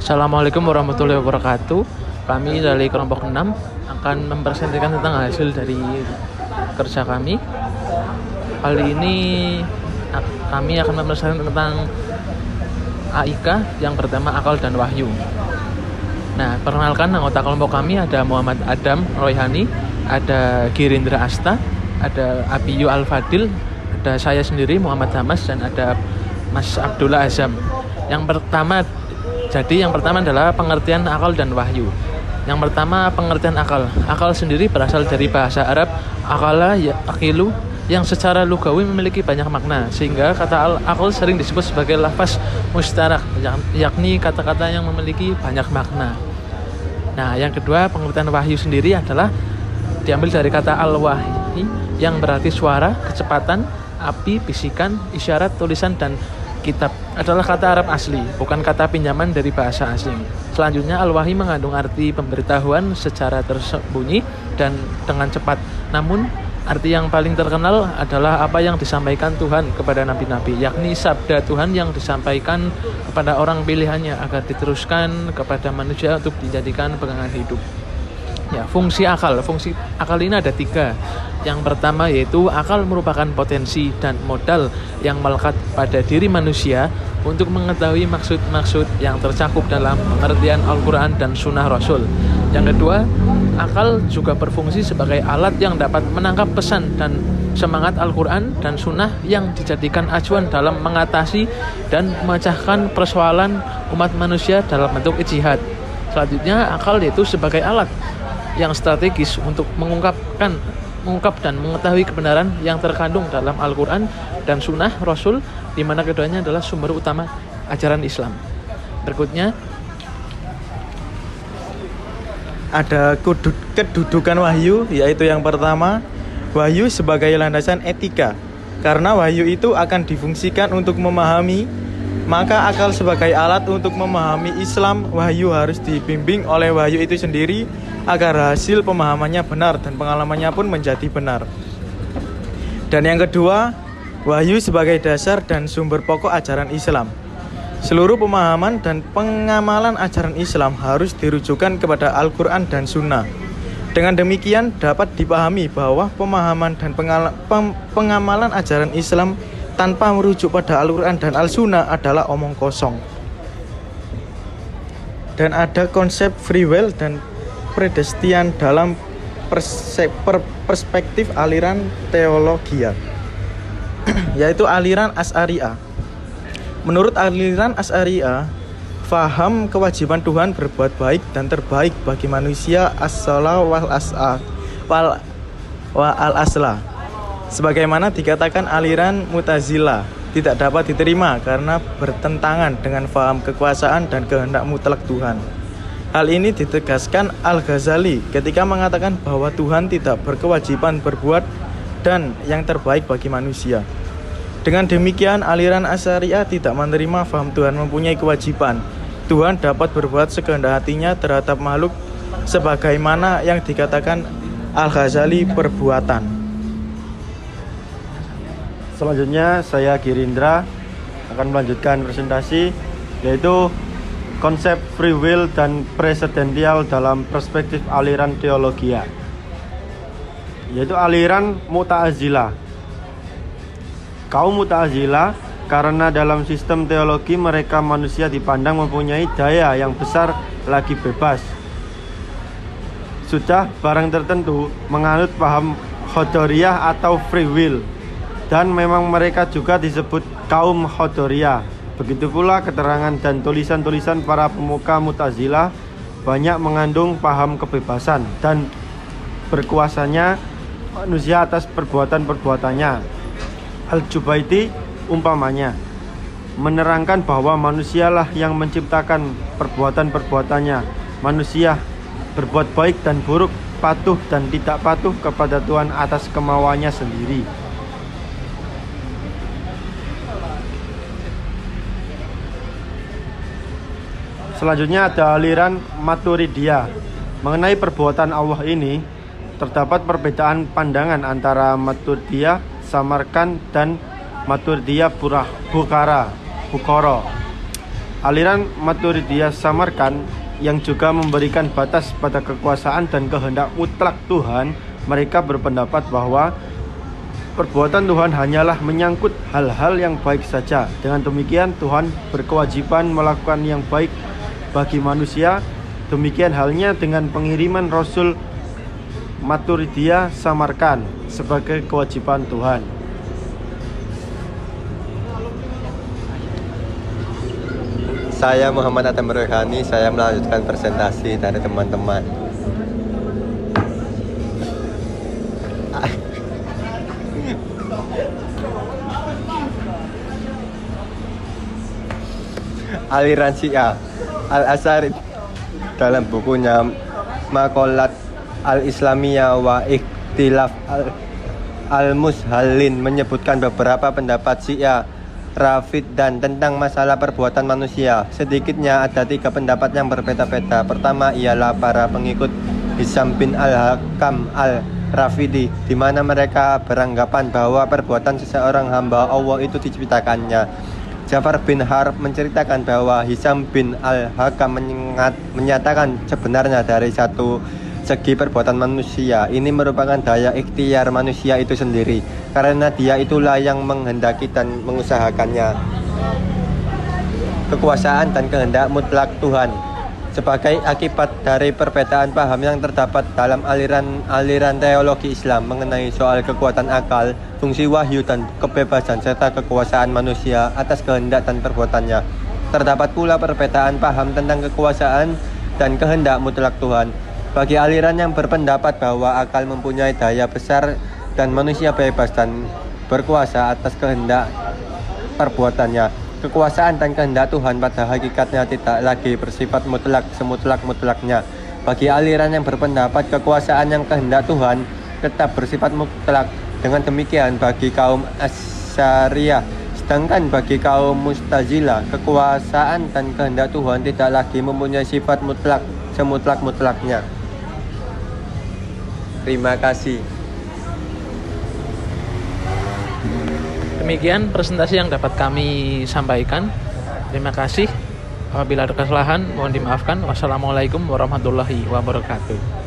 Assalamualaikum warahmatullahi wabarakatuh. Kami dari kelompok 6 akan mempresentasikan tentang hasil dari kerja kami. Kali ini kami akan mempresentasikan tentang AIK yang pertama, akal dan wahyu. Nah, perkenalkan anggota kelompok kami ada Muhammad Adam Royhani, ada Girindra Asta, ada Abiyu Al-Fadil, ada saya sendiri Muhammad Hamas, dan ada Mas Abdullah Azam. Yang pertama adalah pengertian akal dan wahyu. Yang pertama, pengertian akal. Akal sendiri berasal dari bahasa Arab akala ya akilu, yang secara lugawi memiliki banyak makna, sehingga kata akal sering disebut sebagai lafaz mustarak, yakni kata-kata yang memiliki banyak makna. Nah, yang kedua, pengertian wahyu sendiri adalah diambil dari kata al-wahyi, yang berarti suara, kecepatan, api, bisikan, isyarat, tulisan, dan kitab. Adalah kata Arab asli, bukan kata pinjaman dari bahasa asing. Selanjutnya, al-wahyi mengandung arti pemberitahuan secara tersembunyi dan dengan cepat. Namun, arti yang paling terkenal adalah apa yang disampaikan Tuhan kepada nabi-nabi, yakni sabda Tuhan yang disampaikan kepada orang pilihannya agar diteruskan kepada manusia untuk dijadikan pegangan hidup. Ya, fungsi akal ini ada 3. Yang pertama yaitu akal merupakan potensi dan modal yang melekat pada diri manusia untuk mengetahui maksud-maksud yang tercakup dalam pengertian Al-Quran dan Sunnah Rasul. Yang kedua, akal juga berfungsi sebagai alat yang dapat menangkap pesan dan semangat Al-Quran dan Sunnah yang dijadikan acuan dalam mengatasi dan memecahkan persoalan umat manusia dalam bentuk ijtihad. Selanjutnya, akal yaitu sebagai alat yang strategis untuk mengungkap dan mengetahui kebenaran yang terkandung dalam Al-Quran dan Sunnah Rasul, di mana keduanya adalah sumber utama ajaran Islam. Berikutnya ada kedudukan wahyu, yaitu yang pertama, wahyu sebagai landasan etika. Karena wahyu itu akan difungsikan untuk memahami, maka akal sebagai alat untuk memahami Islam. Wahyu harus dibimbing oleh wahyu itu sendiri agar hasil pemahamannya benar dan pengalamannya pun menjadi benar. Dan yang kedua, wahyu sebagai dasar dan sumber pokok ajaran Islam. Seluruh pemahaman dan pengamalan ajaran Islam harus dirujukan kepada Al-Quran dan Sunnah. Dengan demikian dapat dipahami bahwa pemahaman dan pengamalan ajaran Islam tanpa merujuk pada Al-Quran dan Al-Sunnah adalah omong kosong. Dan ada konsep free will dan predestian dalam perspektif aliran teologia, yaitu aliran Asy'ariyah. Menurut aliran Asy'ariyah, faham kewajiban Tuhan berbuat baik dan terbaik bagi manusia as-sala wal asla. Sebagaimana dikatakan aliran Mu'tazilah tidak dapat diterima karena bertentangan dengan faham kekuasaan dan kehendak mutlak Tuhan. Hal ini ditegaskan Al-Ghazali ketika mengatakan bahwa Tuhan tidak berkewajiban berbuat dan yang terbaik bagi manusia. Dengan demikian, aliran Asy'ariyah tidak menerima faham Tuhan mempunyai kewajiban. Tuhan dapat berbuat sekehendak hatinya terhadap makhluk sebagaimana yang dikatakan Al-Ghazali perbuatan. Selanjutnya saya Girindra akan melanjutkan presentasi, yaitu konsep free will dan presidential dalam perspektif aliran teologia, yaitu aliran Mu'tazilah. Kaum Mu'tazilah, karena dalam sistem teologi mereka manusia dipandang mempunyai daya yang besar lagi bebas. Sudah barang tertentu menganut paham Qadariyah atau free will, dan memang mereka juga disebut kaum Qadariyah. Begitu pula keterangan dan tulisan-tulisan para pemuka Mu'tazilah banyak mengandung paham kebebasan dan berkuasanya manusia atas perbuatan-perbuatannya. Al-Jubaidi umpamanya menerangkan bahwa manusialah yang menciptakan perbuatan-perbuatannya. Manusia berbuat baik dan buruk, patuh dan tidak patuh kepada Tuhan atas kemauannya sendiri. Selanjutnya ada aliran Maturidiyah. Mengenai perbuatan Allah ini, terdapat perbedaan pandangan antara Maturidiyah Samarkand dan Maturidiyah Bukhara. Aliran Maturidiyah Samarkand yang juga memberikan batas pada kekuasaan dan kehendak mutlak Tuhan, mereka berpendapat bahwa perbuatan Tuhan hanyalah menyangkut hal-hal yang baik saja. Dengan demikian Tuhan berkewajiban melakukan yang baik bagi manusia. Demikian halnya dengan pengiriman Rasul Maturidiyah Samarkand sebagai kewajiban Tuhan. Saya Muhammad Adam Rohani, saya melanjutkan presentasi dari teman-teman. Aliran Syiah Al-Asy'ari dalam bukunya Maqalat Al-Islamiyah wa Ikhtilaf Al-Mushallin menyebutkan beberapa pendapat Syiah Rafid dan tentang masalah perbuatan manusia. Sedikitnya ada 3 pendapat yang berbeda-beda. Pertama ialah para pengikut Hisham bin Al-Hakam Al-Rafidi, di mana mereka beranggapan bahwa perbuatan seseorang hamba Allah itu diciptakannya. Ja'far bin Harb menceritakan bahwa Hisham bin Al-Hakam menyatakan sebenarnya dari satu segi perbuatan manusia ini merupakan daya ikhtiar manusia itu sendiri, karena dia itulah yang menghendaki dan mengusahakannya. Kekuasaan dan kehendak mutlak Tuhan. Sebagai akibat dari perbedaan paham yang terdapat dalam aliran teologi Islam mengenai soal kekuatan akal, fungsi wahyu dan kebebasan serta kekuasaan manusia atas kehendak dan perbuatannya. Terdapat pula perbedaan paham tentang kekuasaan dan kehendak mutlak Tuhan. Bagi aliran yang berpendapat bahwa akal mempunyai daya besar dan manusia bebas dan berkuasa atas kehendak perbuatannya, kekuasaan dan kehendak Tuhan pada hakikatnya tidak lagi bersifat mutlak semutlak-mutlaknya. Bagi aliran yang berpendapat kekuasaan yang kehendak Tuhan tetap bersifat mutlak. Dengan demikian bagi kaum Asy'ariyah, sedangkan bagi kaum Mu'tazilah, kekuasaan dan kehendak Tuhan tidak lagi mempunyai sifat mutlak semutlak-mutlaknya. Terima kasih. Demikian presentasi yang dapat kami sampaikan. Terima kasih. Apabila ada kesalahan mohon dimaafkan. Wassalamualaikum warahmatullahi wabarakatuh.